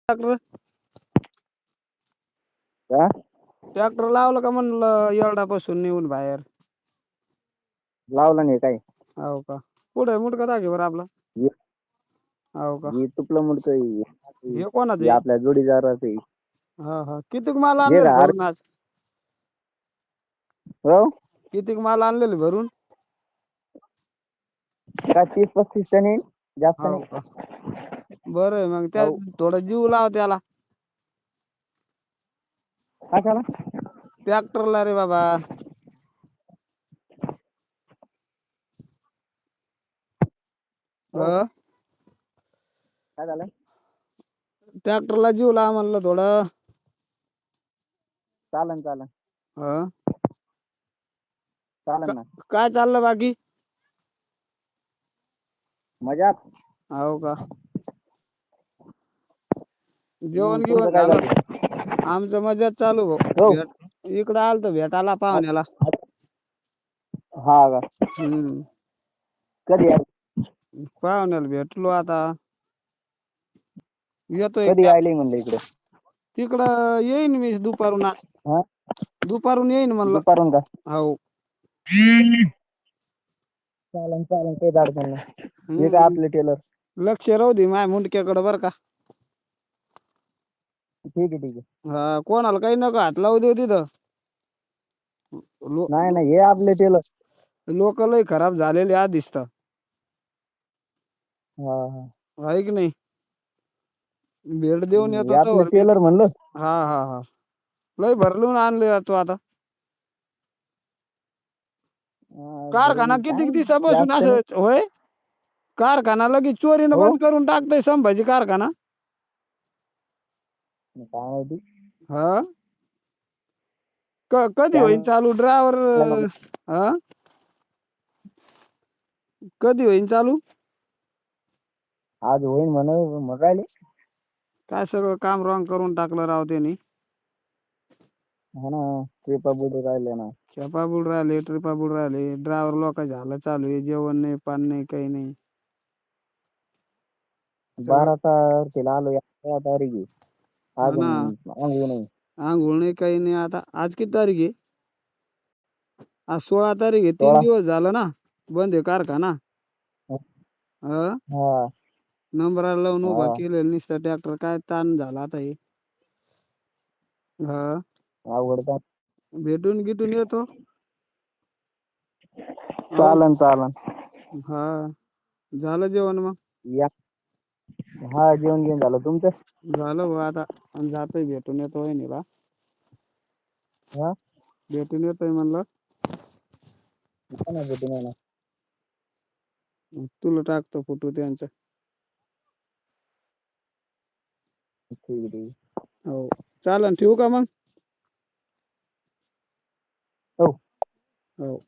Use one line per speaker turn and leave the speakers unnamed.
Tractor
का
tractor लावलं का म्हणलं एवढ्यापासून नेऊन बाहेर.
लावला नाही काय
हो का पुढे मुडका दाखव बरं आपला.
हे
हो का
हे तुपलं मुडकं
हे कोणाचं
हे
आहे?
आपल्या जोडीदाराचं आहे.
हा हा कितीक माल
हे
आणलेलं
का
भरून आज?
हो
कितीक माल आणलेलं भरून?
का 30-35 टन येईल, जास्त
हो
नाही.
का बरं आहे मग त्या
हो
थोडा जीव लाव त्याला
कशाला
ट्रॅक्टरला रे बाबा.
हो
ह
काय झालं
ट्रॅक्टरला जीव लाव म्हणलं थोडं.
चालन चालन
ह
चालन ना
काय चाललं बाकी?
मजात.
हो का जेवण
तुमचं
गिवण
काय
झालं?
चालू
आमचं मजेत चालू भाऊ.
हो
इकडं आलतो भेटायला पाहुण्याला.
हा का
हम्म
कधी
पाहुण्याला भेटलो आता. येतोय
कधी आले म्हणलं इकडे
तिकडं येईन मी दुपारून आज.
हा
दुपारून येईन म्हणलं.
दुपारून का
हो
चालन चालन काही अडचण नाही. हे काय
हम्म
आपले टेलर.
लक्ष राहू दे माझ्या मुंडक्याकडे बरं का.
ठीक आहे ठीक आहे
हा कोणाला काही नका हात लावू देऊ तिथं.
नाही नाही हे आपले टेलर.
लोक लय खराब झालेले आज दिसत.
हा हा
आहे की नाही. भेट देऊन
हे
येतो
आपले
तवर मी.
टेलर म्हणलं.
हा हा हा लय भरलून आणले तू आता. कारखाना
भरून
कितीक
काय
दिवसापासून
जास्त नाही
असं होय. कारखाना लगेच चोरीनं
हो
बंद करून टाकतय संभाजी कारखाना.
काय माहिती
हा कधी
त्या
होईल चालू ड्रायव्हर. हा कधी होईन चालू?
आज होईन म्हणून राहिले.
काय सगळं काम रॉंग करून टाकलं राव त्यांनी.
हा ना ट्रिपा बुडू राहिल्या ना.
खेपा बुडू राहिले ट्रिपा बुडू राहिले ड्रायव्हर लोकांचे हाल चालू आहे जेवण नाही पाणी नाही काही नाही. सगळं
12 तारखेला आलो 11 तारीख आहे.
हा ना
अजून अंघोळ नाही.
आंघोळ नाही काही नाही आता. आज किती तारीख आहे? आज 16 तारीख आहे. 3
सोळा
दिवस झालं ना बंद आहे कारखाना. हा
हा
नंबराला लावून उभा
हा
केलेलं नुसतं ट्रॅक्टर काय ताण झाला आता हे. हा
अवघड काम.
भेटून गिटून येतो. हो
चालन चालन
हा झालं जेवण मग?
या हा जेवण घेऊन झालं तुमचं?
झालं भाऊ आता जातोय भेटून येतो वहिनीला.
हा
भेटून येतोय म्हणलं.
या ना भेटून या ना.
तुला टाकतो फोटो त्यांचा.
ठीक आहे ठीक आहे.
हो चालन ठेवू का मग?
हो
हो